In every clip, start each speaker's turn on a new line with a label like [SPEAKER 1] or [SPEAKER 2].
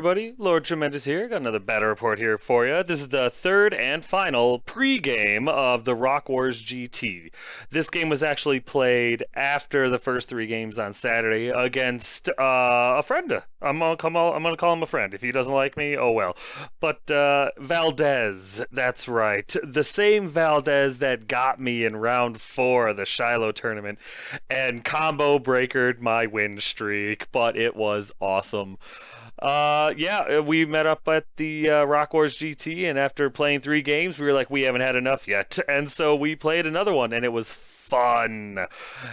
[SPEAKER 1] everybody, Lord Tremendous here. Got another battle report here for you. This is the third and final pre-game of the Rock Wars GT. This game was actually played after the first three games on Saturday against a friend. I'm gonna call him a friend. If he doesn't like me, oh well. But Valdez, that's right, the same Valdez that got me in round 4 of the Shiloh tournament and combo breakered my win streak. But it was awesome. Yeah, we met up at the Rock Wars GT, and after playing 3 games, we were like, we haven't had enough yet. And so we played another one, and it was fun.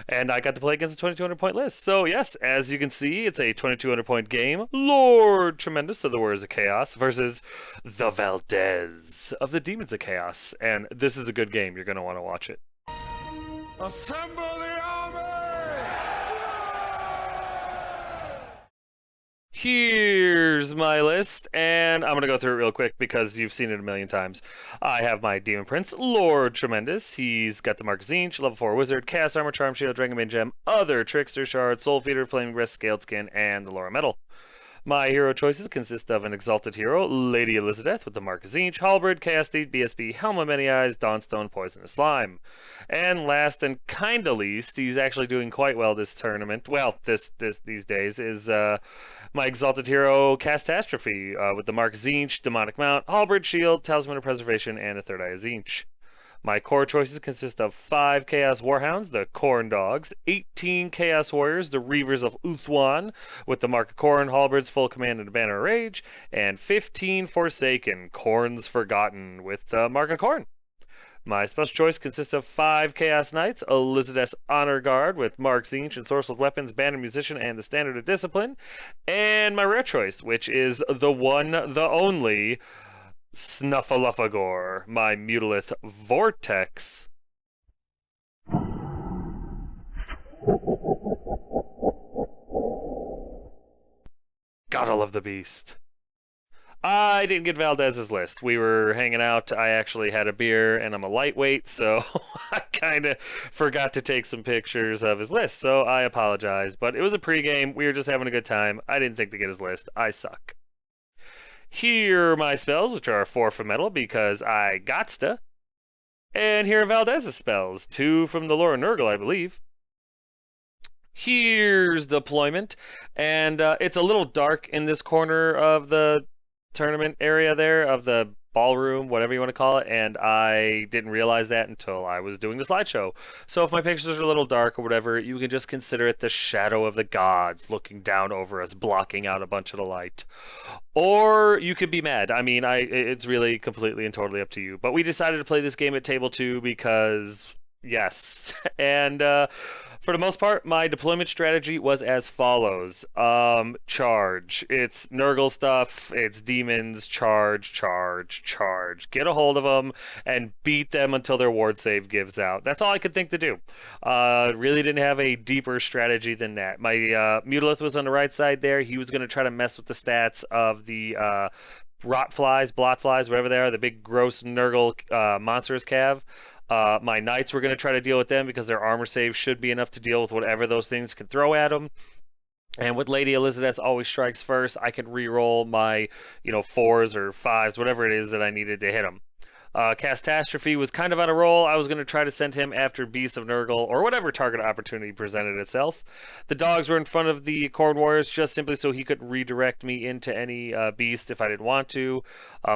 [SPEAKER 1] And I got to play against a 2200 point list. So, yes, as you can see, it's a 2200 point game. Lord Tremendous of the Warriors of Chaos versus the Valdez of the Demons of Chaos. And this is a good game. You're going to want to watch it.
[SPEAKER 2] Assemble the army!
[SPEAKER 1] Here's my list, and I'm going to go through it real quick because you've seen it a million times. I have my Demon Prince, Lord Tremendous. He's got the Mark of Zinch, level 4 Wizard, Cast Armor, Charm Shield, Dragon Bane Gem, other Trickster Shard, Soul Feeder, Flaming Wrist, Scaled Skin, and the Laura Metal. My hero choices consist of an Exalted Hero, Lady Elizabeth with the Mark of Zinch, Halberd, Chaos Steed, BSB, Helm of Many Eyes, Dawnstone, Poisonous Slime. And last and kinda least, he's actually doing quite well this tournament. Well, these days is my Exalted Hero, Catastrophe, with the Mark Zinch, Demonic Mount, Halberd Shield, Talisman of Preservation, and a Third Eye of Zinch. My core choices consist of 5 Chaos Warhounds, the Corn Dogs, 18 Chaos Warriors, the Reavers of Uthwan, with the Mark of Corn, Halberds, Full Command, and a Banner of Rage, and 15 Forsaken, Corns Forgotten, with the Mark of Corn. My special choice consists of 5 Chaos Knights, Elizabeth's Honor Guard with Mark Zinch and Sorcerer's Weapons, Banner Musician, and the Standard of Discipline, and my rare choice, which is the one, the only, Snuffleupagus, my Mutalith Vortex. Gotta love the beast. I didn't get Valdez's list. We were hanging out. I actually had a beer, and I'm a lightweight, so I kind of forgot to take some pictures of his list, so I apologize. But it was a pregame. We were just having a good time. I didn't think to get his list. I suck. Here are my spells, which are 4 from metal, because I gotsta. And here are Valdez's spells, 2 from the Laura Nurgle, I believe. Here's deployment, and it's a little dark in this corner of the tournament area there, of the ballroom, whatever you want to call it, and I didn't realize that until I was doing the slideshow. So if my pictures are a little dark or whatever, you can just consider it the shadow of the gods looking down over us, blocking out a bunch of the light. Or you could be mad. I mean, it's really completely and totally up to you. But we decided to play this game at table 2 because, yes. And for the most part, my deployment strategy was as follows. Charge. It's Nurgle stuff. It's demons. Charge, charge, charge. Get a hold of them and beat them until their ward save gives out. That's all I could think to do. Really didn't have a deeper strategy than that. My Mutalith was on the right side there. He was going to try to mess with the stats of the rot flies, blot flies, whatever they are, the big gross Nurgle monstrous cav. My Knights were going to try to deal with them because their armor save should be enough to deal with whatever those things can throw at them. And with Lady Elizabeth always strikes first, I could re-roll my, 4s or 5s, whatever it is that I needed to hit them. Catastrophe was kind of on a roll. I was going to try to send him after Beast of Nurgle or whatever target opportunity presented itself. The dogs were in front of the Corn Warriors just simply so he could redirect me into any beast if I didn't want to.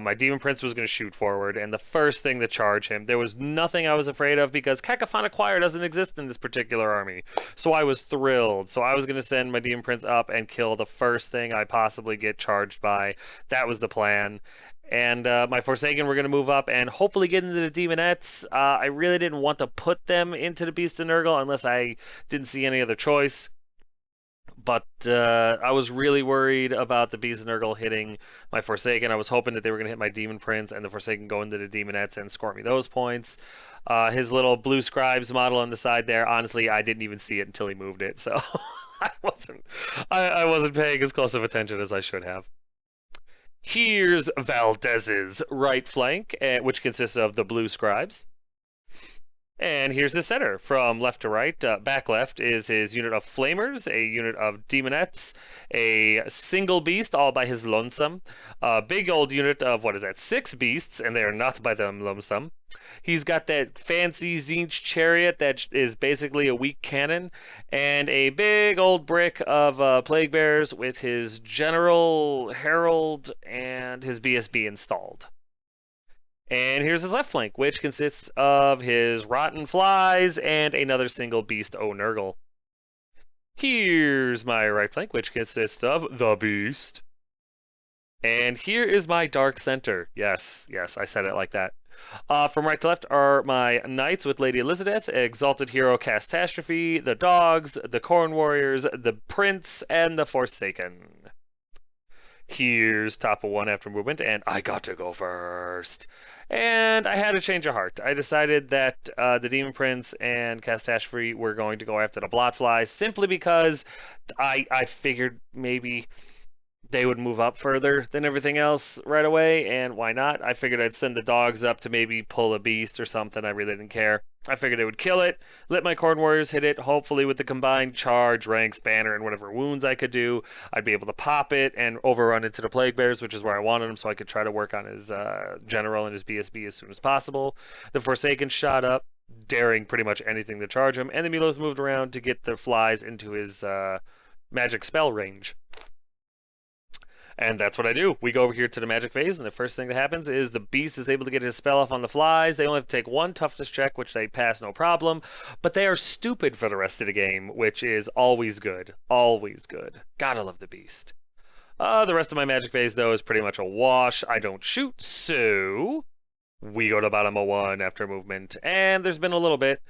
[SPEAKER 1] My Demon Prince was going to shoot forward, and the first thing to charge him, there was nothing I was afraid of because Cacophonic Choir doesn't exist in this particular army. So I was thrilled. So I was going to send my Demon Prince up and kill the first thing I possibly get charged by. That was the plan. And my Forsaken were going to move up and hopefully get into the Demonettes. I really didn't want to put them into the Beast of Nurgle unless I didn't see any other choice. But I was really worried about the Beast of Nurgle hitting my Forsaken. I was hoping that they were going to hit my Demon Prince and the Forsaken go into the Demonettes and score me those points. His little blue scribes model on the side there, honestly, I didn't even see it until he moved it. So I wasn't paying as close of attention as I should have. Here's Valdez's right flank, which consists of the blue scribes. And here's the center. From left to right, back left is his unit of Flamers, a unit of Demonettes, a single beast all by his lonesome, a big old unit of, what is that, 6 beasts, and they are not by them lonesome. He's got that fancy Zinch chariot that is basically a weak cannon, and a big old brick of Plague Bears with his General, Herald, and his BSB installed. And here's his left flank, which consists of his Rotten Flies and another single beast, Nurgle. Here's my right flank, which consists of the Beast. And here is my Dark Center. Yes, yes, I said it like that. From right to left are my Knights with Lady Elizabeth, Exalted Hero Catastrophe, the Dogs, the Corn Warriors, the Prince, and the Forsaken. Here's top of one after movement, and I got to go first. And I had a change of heart. I decided that the Demon Prince and Catastrophe were going to go after the Blotfly simply because I figured maybe they would move up further than everything else right away, and why not? I figured I'd send the dogs up to maybe pull a beast or something. I really didn't care. I figured they would kill it, let my Corn Warriors hit it, hopefully with the combined charge, ranks, banner, and whatever wounds I could do, I'd be able to pop it and overrun into the Plague Bears, which is where I wanted him, so I could try to work on his General and his BSB as soon as possible. The Forsaken shot up, daring pretty much anything to charge him, and the Milos moved around to get the flies into his magic spell range. And that's what I do. We go over here to the magic phase, and the first thing that happens is the beast is able to get his spell off on the flies. They only have to take one toughness check, which they pass no problem, but they are stupid for the rest of the game, which is always good. Always good. Gotta love the beast. The rest of my magic phase, though, is pretty much a wash. I don't shoot, so we go to bottom of one after movement, and there's been a little bit.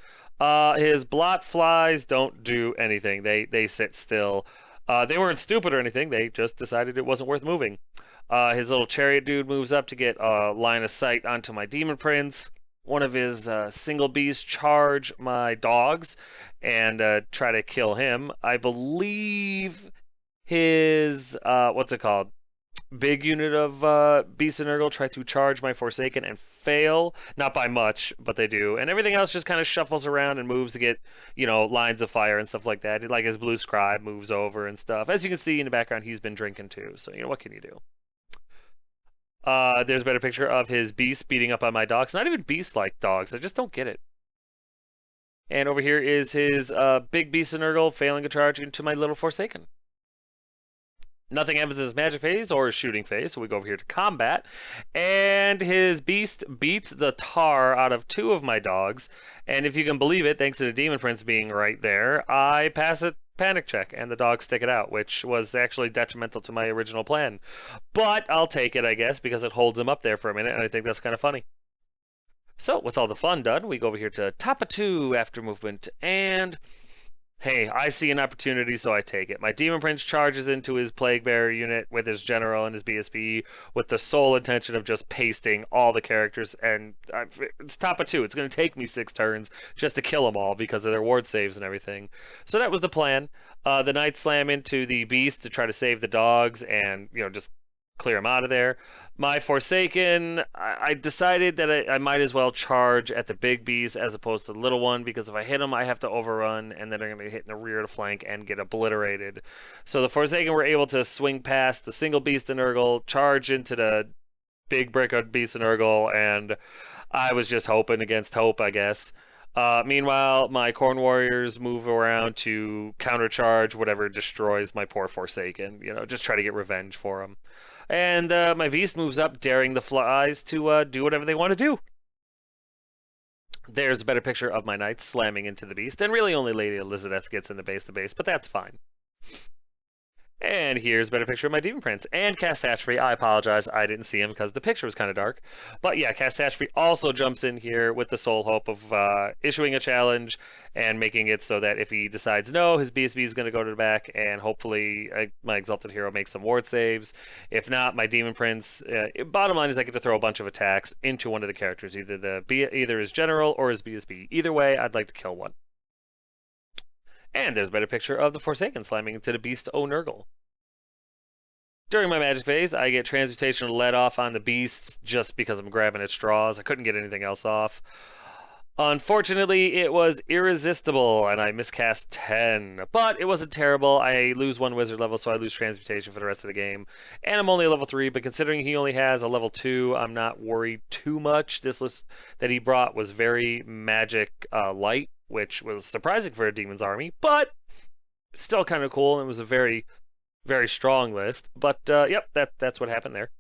[SPEAKER 1] His blot flies don't do anything. They sit still. They weren't stupid or anything. They just decided it wasn't worth moving. His little chariot dude moves up to get a line of sight onto my Demon Prince. One of his single beasts charge my dogs and try to kill him. I believe his what's it called? Big unit of Beast and Nurgle try to charge my Forsaken and fail. Not by much, but they do. And everything else just kind of shuffles around and moves to get, lines of fire and stuff like that. Like his Blue Scribe moves over and stuff. As you can see in the background, he's been drinking too. So, what can you do? There's a better picture of his beast beating up on my dogs. Not even beast-like dogs. I just don't get it. And over here is his big Beast and Nurgle failing to charge into my little Forsaken. Nothing happens in his magic phase or his shooting phase, so we go over here to combat. And his beast beats the tar out of 2 of my dogs. And if you can believe it, thanks to the Demon Prince being right there, I pass a panic check and the dogs stick it out, which was actually detrimental to my original plan. But I'll take it, I guess, because it holds him up there for a minute, and I think that's kind of funny. So, with all the fun done, we go over here to top of 2 after movement, and hey, I see an opportunity, so I take it. My Demon Prince charges into his Plague Bearer unit with his General and his BSB with the sole intention of just pasting all the characters, and it's top of 2. It's going to take me 6 turns just to kill them all because of their ward saves and everything. So that was the plan. The Knights slam into the Beast to try to save the dogs and, just clear them out of there. My Forsaken, I decided that I might as well charge at the big beast as opposed to the little one, because if I hit them, I have to overrun, and then they're going to hit in the rear of the flank and get obliterated. So the Forsaken were able to swing past the single beast and Nurgle, charge into the big brick of beast and Nurgle, and I was just hoping against hope, I guess. Meanwhile, my Corn Warriors move around to countercharge whatever destroys my poor Forsaken. Just try to get revenge for him. And my beast moves up, daring the flies to do whatever they want to do. There's a better picture of my knights slamming into the beast, and really only Lady Elizabeth gets in the base, but that's fine. And here's a better picture of my Demon Prince. And Catastrophe, I apologize, I didn't see him because the picture was kind of dark. But yeah, Catastrophe also jumps in here with the sole hope of issuing a challenge and making it so that if he decides no, his BSB is going to go to the back, and hopefully my Exalted Hero makes some ward saves. If not, my Demon Prince, bottom line is I get to throw a bunch of attacks into one of the characters, either his General or his BSB. Either way, I'd like to kill one. And there's a better picture of the Forsaken slamming into the Beast Nurgle. During my magic phase, I get Transmutation let off on the Beast just because I'm grabbing at straws. I couldn't get anything else off. Unfortunately, it was irresistible, and I miscast 10. But it wasn't terrible. I lose one wizard level, so I lose transmutation for the rest of the game. And I'm only a level 3, but considering he only has a level 2, I'm not worried too much. This list that he brought was very magic light, which was surprising for a demon's army, but still kind of cool, and it was a very, very strong list. But yep, that's what happened there.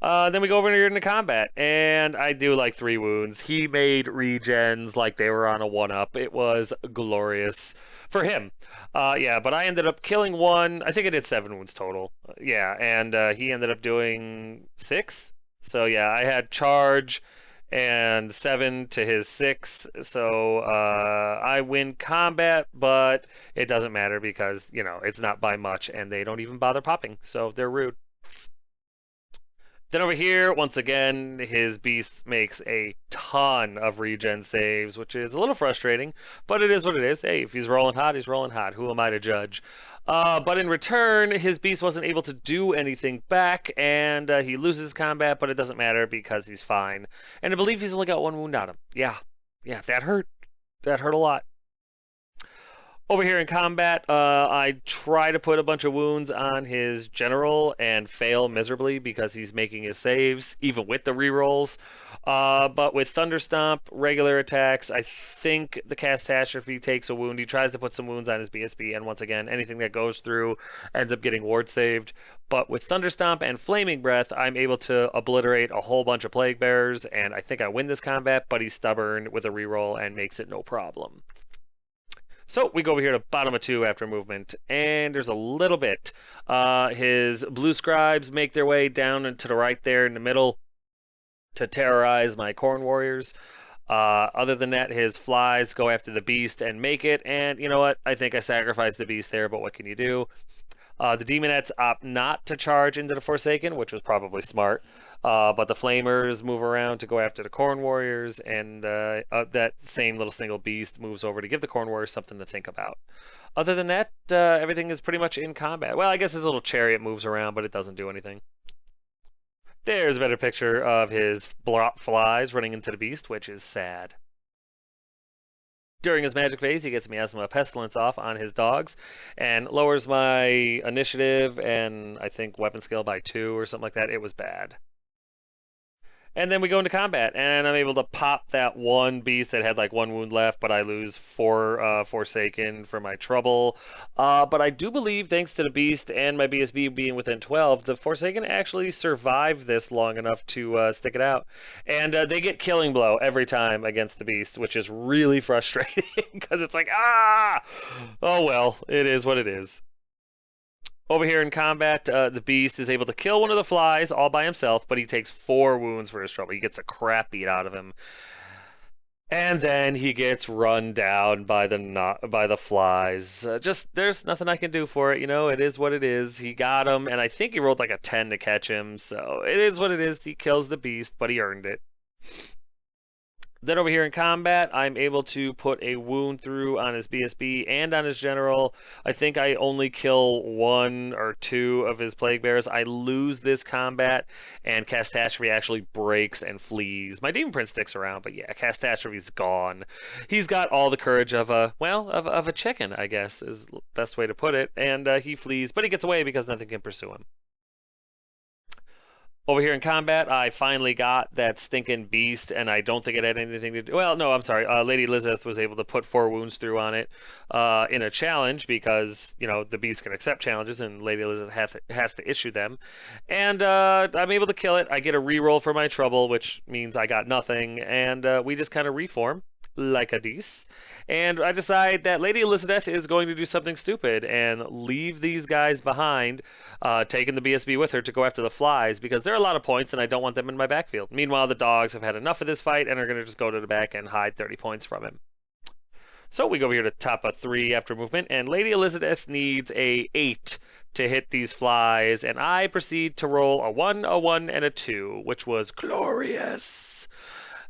[SPEAKER 1] Then we go over here into combat, and I do like 3 wounds. He made regens like they were on a 1-up. It was glorious for him. Yeah, but I ended up killing one. I think I did 7 wounds total. Yeah, and he ended up doing 6. So yeah, I had charge and 7 to his 6. So I win combat, but it doesn't matter because, it's not by much, and they don't even bother popping. So they're rude. Then over here, once again, his beast makes a ton of regen saves, which is a little frustrating, but it is what it is. Hey, if he's rolling hot, he's rolling hot. Who am I to judge? But in return, his beast wasn't able to do anything back, and he loses combat, but it doesn't matter because he's fine. And I believe he's only got 1 wound on him. Yeah, that hurt. That hurt a lot. Over here in combat, I try to put a bunch of wounds on his general and fail miserably because he's making his saves, even with the rerolls. But with Thunderstomp, regular attacks, I think the Catastrophe takes a wound. He tries to put some wounds on his BSB, and once again, anything that goes through ends up getting ward saved. But with Thunderstomp and Flaming Breath, I'm able to obliterate a whole bunch of Plague Bearers, and I think I win this combat, but he's stubborn with a reroll and makes it no problem. So we go over here to bottom of 2 after movement, and there's a little bit. His blue scribes make their way down and to the right there in the middle to terrorize my Corn Warriors. Other than that, his flies go after the beast and make it, and you know what? I think I sacrificed the beast there, but what can you do? The Demonettes opt not to charge into the Forsaken, which was probably smart. But the Flamers move around to go after the Corn Warriors, and that same little single beast moves over to give the Corn Warriors something to think about. Other than that, everything is pretty much in combat. Well, I guess his little chariot moves around, but it doesn't do anything. There's a better picture of his flies running into the beast, which is sad. During his magic phase, he gets Miasma Pestilence off on his dogs and lowers my initiative and I think weapon skill by 2 or something like that. It was bad. And then we go into combat, and I'm able to pop that one beast that had like 1 wound left, but I lose 4 Forsaken for my trouble. But I do believe, thanks to the beast and my BSB being within 12, the Forsaken actually survived this long enough to stick it out. And they get Killing Blow every time against the beast, which is really frustrating because it's like, ah! Oh well, it is what it is. Over here in combat, the beast is able to kill one of the flies all by himself, but he takes 4 wounds for his trouble. He gets a crap beat out of him. And then he gets run down by the flies. There's nothing I can do for it, it is what it is. He got him, and I think he rolled like a 10 to catch him, so it is what it is. He kills the beast, but he earned it. Then over here in combat, I'm able to put a wound through on his BSB and on his general. I think I only kill 1 or 2 of his Plague Bears. I lose this combat, and Catastrophe actually breaks and flees. My Demon Prince sticks around, but yeah, Catastrophe's gone. He's got all the courage of a chicken, I guess, is the best way to put it, and he flees, but he gets away because nothing can pursue him. Over here in combat, I finally got that stinking beast, and I don't think it had anything to do... Well, no, I'm sorry. Lady Elizabeth was able to put 4 wounds through on it in a challenge because, the beast can accept challenges, and Lady Elizabeth has to issue them. And I'm able to kill it. I get a reroll for my trouble, which means I got nothing, and we just kind of reform like a dice. And I decide that Lady Elizabeth is going to do something stupid and leave these guys behind, taking the BSB with her to go after the flies because there are a lot of points and I don't want them in my backfield. Meanwhile, the dogs have had enough of this fight and are going to just go to the back and hide 30 points from him. So we go over here to top of 3 after movement, and Lady Elizabeth needs a 8 to hit these flies, and I proceed to roll a 1, a 1, and a 2, which was glorious.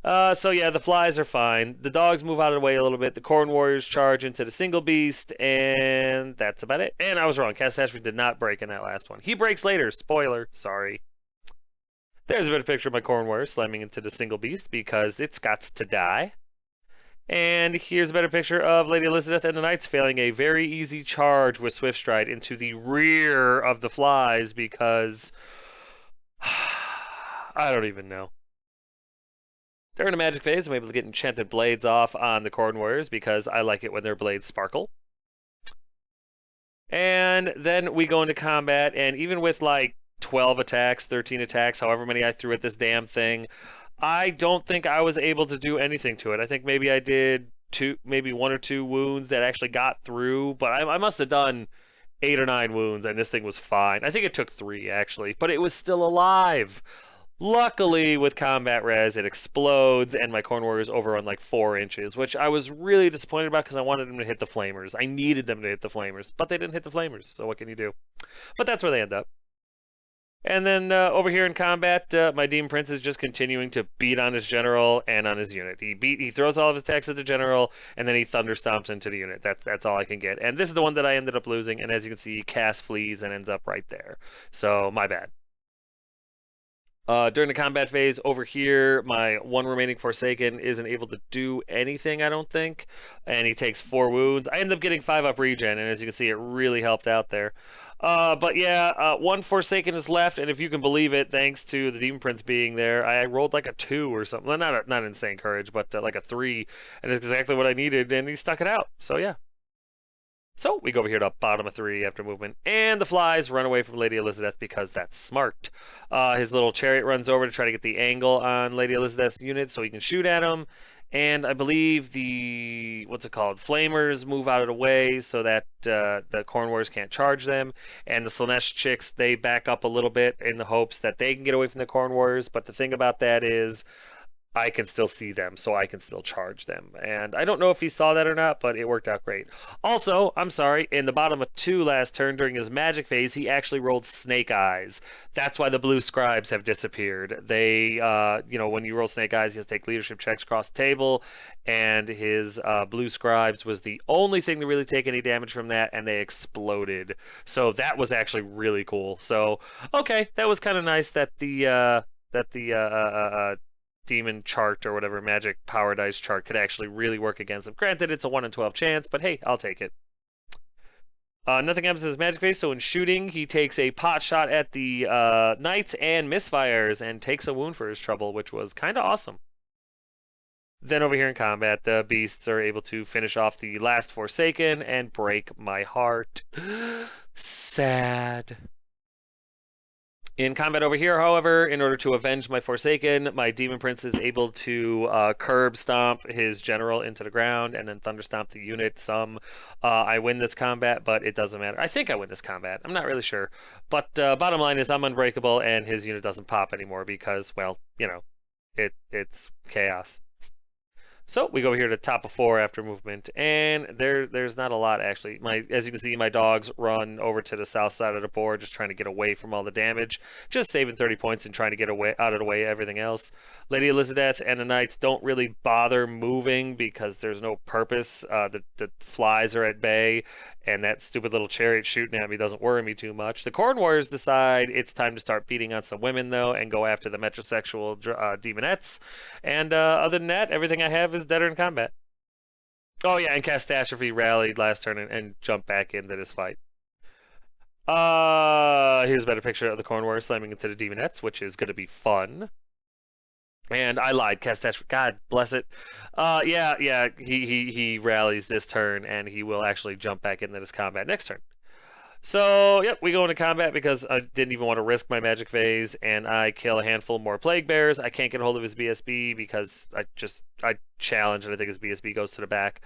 [SPEAKER 1] So yeah, the flies are fine. The dogs move out of the way a little bit. The Corn Warriors charge into the single beast, and that's about it. And I was wrong. Catastrophe did not break in that last one. He breaks later. Spoiler. Sorry. There's a better picture of my corn warrior slamming into the single beast because it's got to die. And here's a better picture of Lady Elizabeth and the Knights failing a very easy charge with Swift Stride into the rear of the flies because I don't even know. During the magic phase, I'm able to get enchanted blades off on the corn warriors because I like it when their blades sparkle. And then we go into combat, and even with like 12 attacks, 13 attacks, however many I threw at this damn thing, I don't think I was able to do anything to it. I think maybe I did maybe one or two wounds that actually got through, but I must have done 8 or 9 wounds, and this thing was fine. I think it took 3 actually, but it was still alive. Luckily, with combat res, it explodes, and my corn warriors overrun like 4 inches, which I was really disappointed about because I wanted them to hit the flamers. I needed them to hit the flamers, but they didn't hit the flamers. So what can you do? But that's where they end up. And then over here in combat, my Demon Prince is just continuing to beat on his general and on his unit. He throws all of his attacks at the general, and then he thunder stomps into the unit. That's all I can get. And this is the one that I ended up losing. And as you can see, he casts flees and ends up right there. So my bad. During the combat phase over here, my one remaining Forsaken isn't able to do anything, I don't think, and he takes 4 wounds. I end up getting 5-up regen, and as you can see, it really helped out there. But yeah, 1 Forsaken is left, and if you can believe it, thanks to the Demon Prince being there, I rolled like a 2 or something. Well, not insane courage, but like a 3, and it's exactly what I needed, and he stuck it out. So yeah. So we go over here to bottom of 3 after movement, and the flies run away from Lady Elizabeth because that's smart. His little chariot runs over to try to get the angle on Lady Elizabeth's unit so he can shoot at him. And I believe the, what's it called, flamers move out of the way so that the corn warriors can't charge them. And the Slaanesh chicks, they back up a little bit in the hopes that they can get away from the corn warriors. But the thing about that is, I can still see them, so I can still charge them. And I don't know if he saw that or not, but it worked out great. Also, I'm sorry, in the bottom of 2 last turn during his magic phase, he actually rolled Snake Eyes. That's why the blue scribes have disappeared. They, when you roll Snake Eyes, you have to take leadership checks across the table, and his blue scribes was the only thing to really take any damage from that, and they exploded. So that was actually really cool. So, okay, that was kind of nice that the demon chart or whatever magic power dice chart could actually really work against him. Granted, it's a 1 in 12 chance, but hey, I'll take it. Nothing happens to his magic phase, so in shooting, he takes a pot shot at the knights and misfires and takes a wound for his trouble, which was kind of awesome. Then over here in combat, the beasts are able to finish off the last Forsaken and break my heart. Sad. In combat over here, however, in order to avenge my Forsaken, my Demon Prince is able to curb stomp his general into the ground and then thunder stomp the unit some. I win this combat, but it doesn't matter. I think I win this combat. I'm not really sure. But bottom line is I'm unbreakable and his unit doesn't pop anymore because, well, it's chaos. So we go here to top of 4 after movement, and there's not a lot actually. As you can see, my dogs run over to the south side of the board, just trying to get away from all the damage, just saving 30 points and trying to get away out of the way everything else. Lady Elizabeth and the knights don't really bother moving because there's no purpose. The flies are at bay, and that stupid little chariot shooting at me doesn't worry me too much. The corn warriors decide it's time to start beating on some women though, and go after the metrosexual demonettes. And other than that, everything I have is deader in combat. Oh yeah, and Catastrophe rallied last turn and jumped back into this fight. Here's a better picture of the corn warrior slamming into the demonettes, which is going to be fun. And I lied, Catastrophe. God bless it. Yeah. He rallies this turn, and he will actually jump back into this combat next turn. So, yep, we go into combat because I didn't even want to risk my magic phase, and I kill a handful more plague bears. I can't get a hold of his BSB because I challenge, and I think his BSB goes to the back.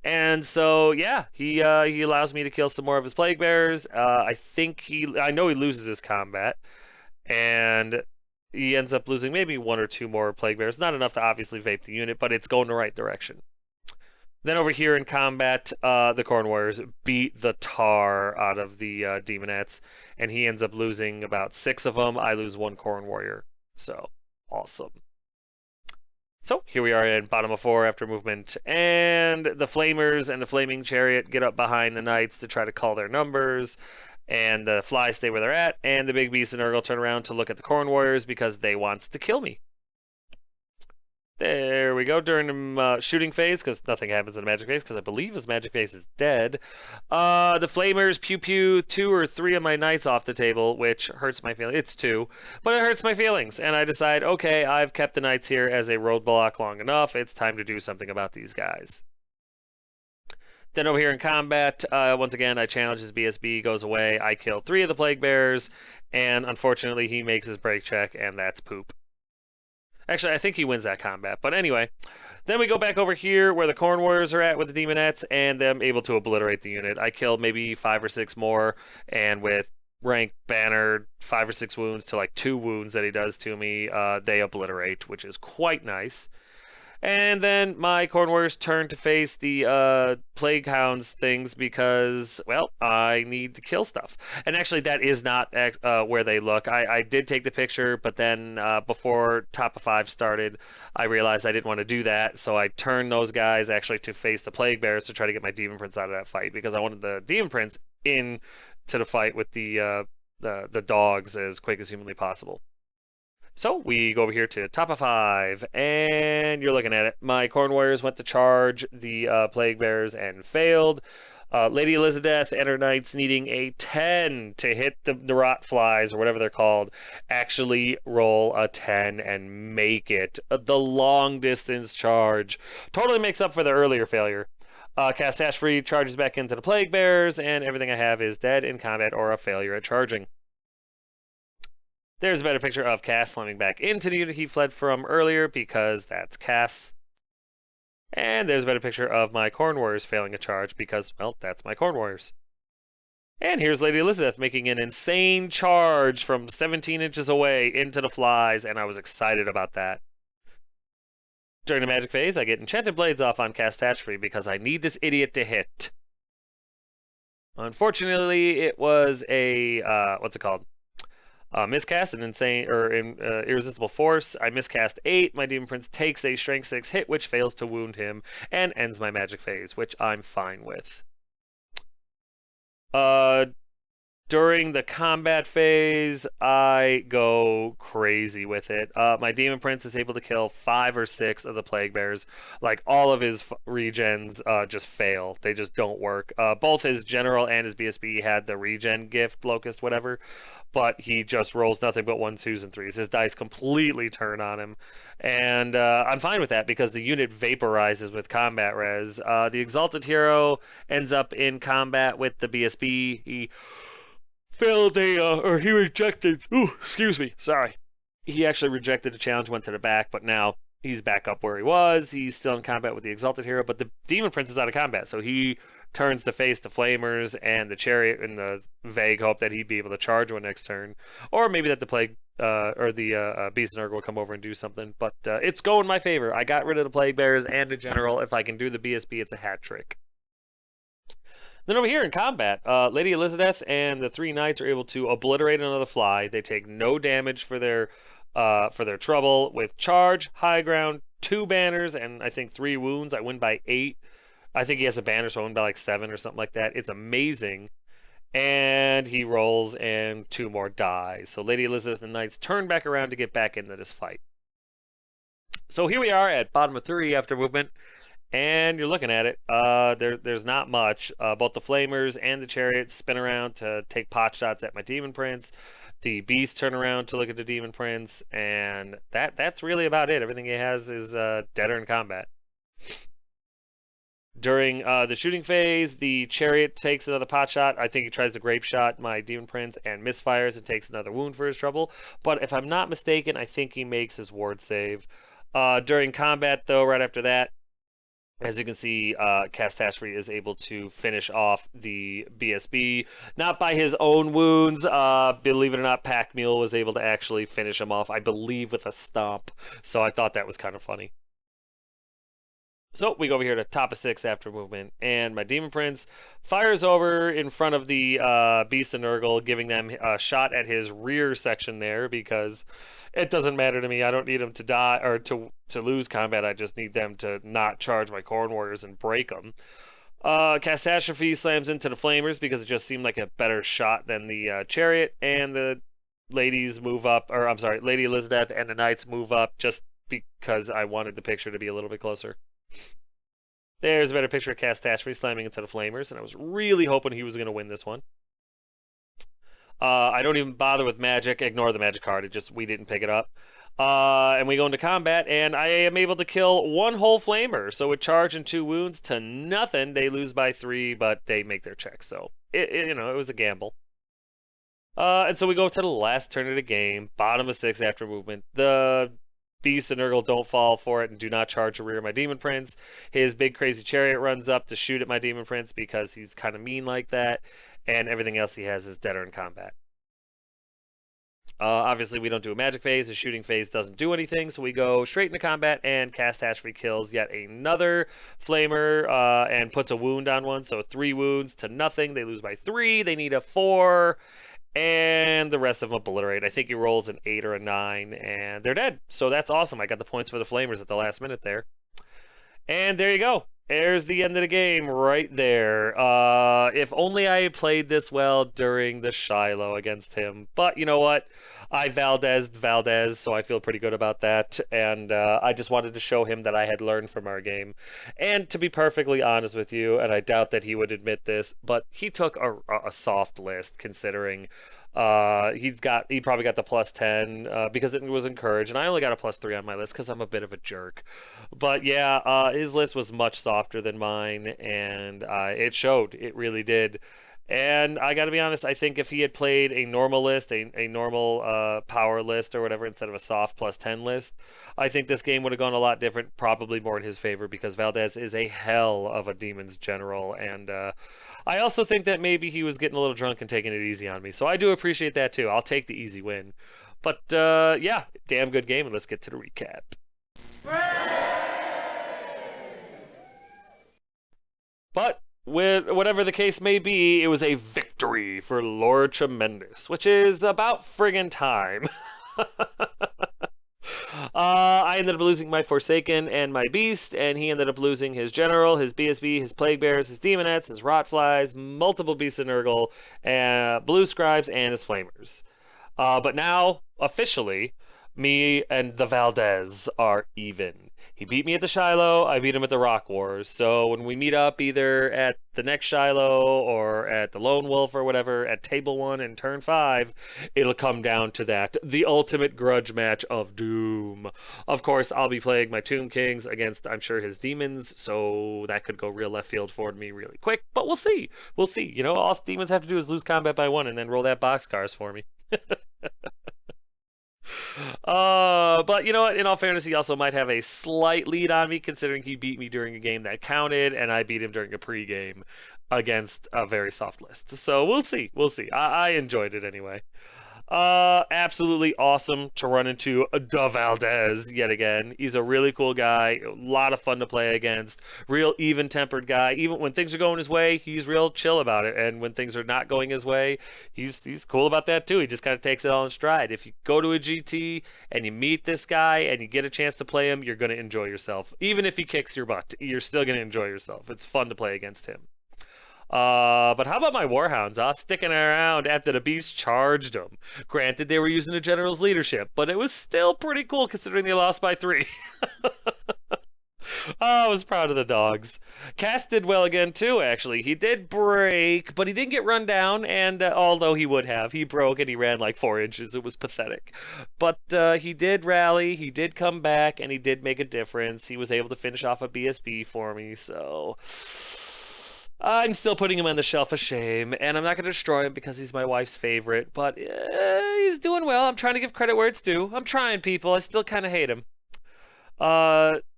[SPEAKER 1] And so, yeah, he allows me to kill some more of his plague bears. I know he loses his combat, and he ends up losing maybe 1 or 2 more plague bears. Not enough to obviously vape the unit, but it's going the right direction. Then over here in combat, the corn warriors beat the tar out of the demonettes, and he ends up losing about 6 of them. I lose 1 corn warrior. So, awesome. So, here we are in bottom of 4 after movement, and the flamers and the flaming chariot get up behind the knights to try to call their numbers. and the flies stay where they're at, and the big beast and Nurgle turn around to look at the corn warriors because they wants to kill me. There we go, during the shooting phase, because nothing happens in a magic phase, because I believe his magic phase is dead. The flamers pew pew 2 or 3 of my knights off the table, which hurts my feelings. It's 2, but it hurts my feelings, and I decide, okay, I've kept the knights here as a roadblock long enough. It's time to do something about these guys. Then over here in combat, once again, I challenge his BSB, goes away. I kill 3 of the plague bears, and unfortunately, he makes his break check, and that's poop. Actually, I think he wins that combat. But anyway, then we go back over here where the Corn Warriors are at with the Demonettes, and them able to obliterate the unit. I killed maybe 5 or 6 more, and with rank banner, 5 or 6 wounds to like 2 wounds that he does to me, they obliterate, which is quite nice. And then my Corn Warriors turn to face the Plague Hounds things because, well, I need to kill stuff. And actually, that is not where they look. I did take the picture, but then before top of 5 started, I realized I didn't want to do that. So I turned those guys actually to face the Plague Bears to try to get my Demon Prince out of that fight because I wanted the Demon Prince in to the fight with the dogs as quick as humanly possible. So we go over here to top of 5, and you're looking at it. My Corn Warriors went to charge the Plague Bears and failed. Lady Elizabeth and her knights needing a 10 to hit the rot flies, or whatever they're called, actually roll a 10 and make it. The long distance charge totally makes up for the earlier failure. Cast Hash Free charges back into the Plague Bears, and everything I have is dead in combat or a failure at charging. There's a better picture of Cass slamming back into the unit he fled from earlier because that's Cass. And there's a better picture of my Corn Warriors failing a charge because, well, that's my Corn Warriors. And here's Lady Elizabeth making an insane charge from 17 inches away into the flies, and I was excited about that. During the magic phase, I get Enchanted Blades off on Cast Hash Free because I need this idiot to hit. Unfortunately, it was a, what's it called? Miscast, an insane or irresistible force. I miscast 8. My Demon Prince takes a Strength 6 hit, which fails to wound him, and ends my magic phase, which I'm fine with. During the combat phase, I go crazy with it. My Demon Prince is able to kill 5 or 6 of the Plague Bears. Like, all of his regens just fail. They just don't work. Both his General and his BSB had the regen gift, Locust, whatever, but he just rolls nothing but 1s, 2s, and 3s. His dice completely turn on him. And I'm fine with that because the unit vaporizes with combat res. The Exalted Hero ends up in combat with the BSB. He failed or he rejected, excuse me, sorry. He actually rejected the challenge, went to the back, but now he's back up where he was. He's still in combat with the Exalted Hero, but the Demon Prince is out of combat, so he turns to face the Flamers and the Chariot in the vague hope that he'd be able to charge one next turn. Or maybe that the Plague, or the Beast and Urg will come over and do something, but it's going my favor. I got rid of the Plague Bears and the General. If I can do the BSB, it's a hat trick. Then over here in combat, Lady Elizabeth and the 3 knights are able to obliterate another fly. They take no damage for their trouble with charge, high ground, 2 banners, and I think 3 wounds. I win by 8. I think he has a banner, so I win by like 7 or something like that. It's amazing. And he rolls, and 2 more die. So Lady Elizabeth and knights turn back around to get back into this fight. So here we are at bottom of 3 after movement. And you're looking at it. There's not much. Both the Flamers and the Chariots spin around to take pot shots at my Demon Prince. The Beasts turn around to look at the Demon Prince, and that's really about it. Everything he has is dead or in combat. During the shooting phase, the Chariot takes another pot shot. I think he tries to grape shot my Demon Prince and misfires and takes another wound for his trouble. But if I'm not mistaken, I think he makes his ward save. During combat, though, right after that, as you can see, Cast Hash Free is able to finish off the BSB. Not by his own wounds. Believe it or not, Pack Mule was able to actually finish him off, I believe, with a stomp. So I thought that was kind of funny. So we go over here to top of 6 after movement, and my Demon Prince fires over in front of the Beast and Nurgle, giving them a shot at his rear section there because it doesn't matter to me. I don't need them to die or to lose combat. I just need them to not charge my Corn Warriors and break them. Catastrophe slams into the Flamers because it just seemed like a better shot than the Chariot, and the ladies move up, or I'm sorry, Lady Elizabeth and the Knights move up just because I wanted the picture to be a little bit closer. There's a better picture of Catastrophe slamming into the Flamers, and I was really hoping he was going to win this one. I don't even bother with magic. Ignore the magic card. It just, we didn't pick it up. And we go into combat, and I am able to kill one whole flamer. So with charge and 2 wounds to nothing, they lose by 3, but they make their check. So it was a gamble. And so we go to the last turn of the game, bottom of 6 after movement. The Beast and Nurgle don't fall for it and do not charge the rear of my Demon Prince. His big crazy chariot runs up to shoot at my Demon Prince because he's kind of mean like that, and everything else he has is dead or in combat. Obviously, we don't do a magic phase. The shooting phase doesn't do anything, so we go straight into combat, and Catastrophe kills yet another flamer and puts a wound on one, so 3 wounds to nothing. They lose by 3. They need a 4, and the rest of them obliterate. I think he rolls an 8 or a 9, and they're dead. So that's awesome. I got the points for the flamers at the last minute there. And there you go. There's the end of the game right there. If only I had played this well during the Shiloh against him. But you know what? I Valdez, so I feel pretty good about that. And I just wanted to show him that I had learned from our game. And to be perfectly honest with you, and I doubt that he would admit this, but he took a soft list considering he probably got the +10 because it was encouraged, and I only got a +3 on my list because I'm a bit of a jerk. But yeah, his list was much softer than mine, and it showed. It really did. And I got to be honest, I think if he had played a normal list, a normal power list or whatever, instead of a soft +10 list, I think this game would have gone a lot different, probably more in his favor, because Valdez is a hell of a Demon's general, and I also think that maybe he was getting a little drunk and taking it easy on me. So I do appreciate that too. I'll take the easy win. But yeah, damn good game, and let's get to the recap. But whatever the case may be, it was a victory for Lord Tremendous, which is about friggin' time. I ended up losing my Forsaken and my Beast, and he ended up losing his General, his BSB, his Plague Bears, his Demonettes, his Rotflies, multiple Beasts of Nurgle, and Blue Scribes, and his Flamers. But now, officially, me and the Valdez are even. He beat me at the Shiloh, I beat him at the Rock Wars. So when we meet up either at the next Shiloh or at the Lone Wolf or whatever, at Table 1 and Turn 5, it'll come down to that. The ultimate grudge match of doom. Of course, I'll be playing my Tomb Kings against, I'm sure, his demons, so that could go real left field for me really quick. But we'll see. We'll see. You know, all demons have to do is lose combat by 1 and then roll that boxcars for me. But you know what? In all fairness, he also might have a slight lead on me, considering he beat me during a game that counted, and I beat him during a pregame against a very soft list. So we'll see. We'll see. I enjoyed it anyway. Absolutely awesome to run into the Valdez yet again. He's a really cool guy, a lot of fun to play against, real even-tempered guy. Even when things are going his way, he's real chill about it, and when things are not going his way, he's cool about that too. He just kind of takes it all in stride. If you go to a GT and you meet this guy and you get a chance to play him, you're going to enjoy yourself. Even if he kicks your butt, you're still going to enjoy yourself. It's fun to play against him. But how about my Warhounds, sticking around after the Beast charged them? Granted, they were using the General's leadership, but it was still pretty cool considering they lost by 3. I was proud of the dogs. Cass did well again, too, actually. He did break, but he didn't get run down, and although he would have, he broke and he ran like 4 inches. It was pathetic. But he did rally, he did come back, and he did make a difference. He was able to finish off a BSB for me, so I'm still putting him on the shelf of shame, and I'm not going to destroy him because he's my wife's favorite, but he's doing well. I'm trying to give credit where it's due. I'm trying, people. I still kind of hate him.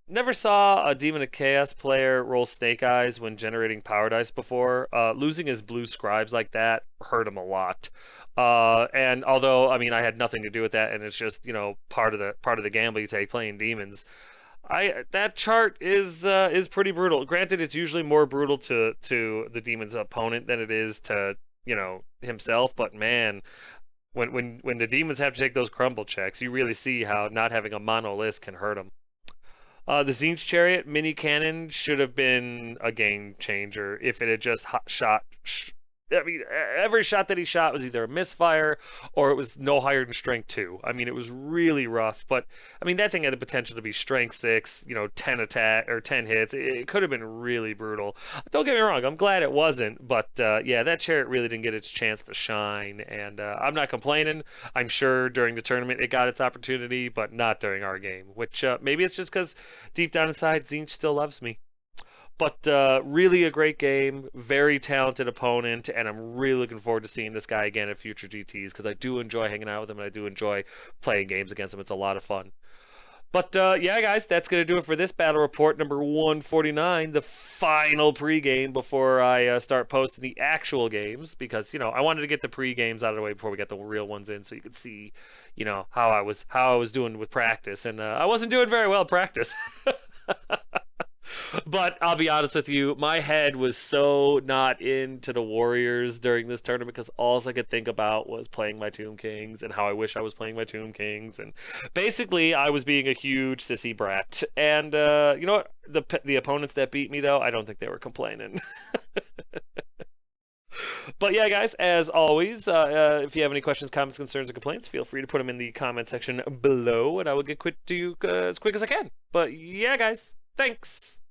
[SPEAKER 1] Never saw a Demon of Chaos player roll Snake Eyes when generating Power Dice before. Losing his Blue Scribes like that hurt him a lot. And although, I mean, I had nothing to do with that, and it's just, you know, part of the gamble you take playing demons. That chart is pretty brutal. Granted, it's usually more brutal to the demon's opponent than it is to, you know, himself. But man, when the demons have to take those crumble checks, you really see how not having a mono list can hurt them. The Zinch Chariot mini cannon should have been a game changer if it had just shot. I mean, every shot that he shot was either a misfire or it was no higher than strength 2. I mean, it was really rough, but I mean, that thing had the potential to be strength 6, 10 attack or 10 hits. It could have been really brutal. Don't get me wrong, I'm glad it wasn't, but yeah, that chariot really didn't get its chance to shine, and I'm not complaining. I'm sure during the tournament it got its opportunity, but not during our game, which maybe it's just because deep down inside, Zinch still loves me. But really a great game, very talented opponent, and I'm really looking forward to seeing this guy again at future GTs because I do enjoy hanging out with him and I do enjoy playing games against him. It's a lot of fun. But yeah, guys, that's going to do it for this battle report number 149, the final pregame before I start posting the actual games because, I wanted to get the pre-games out of the way before we get the real ones in so you could see, how I was doing with practice. And I wasn't doing very well at practice. But I'll be honest with you, my head was so not into the Warriors during this tournament because all I could think about was playing my Tomb Kings and how I wish I was playing my Tomb Kings. And basically, I was being a huge sissy brat. And you know what? The opponents that beat me, though, I don't think they were complaining. But yeah, guys, as always, if you have any questions, comments, concerns, or complaints, feel free to put them in the comment section below, and I will get to you as quick as I can. But yeah, guys, thanks.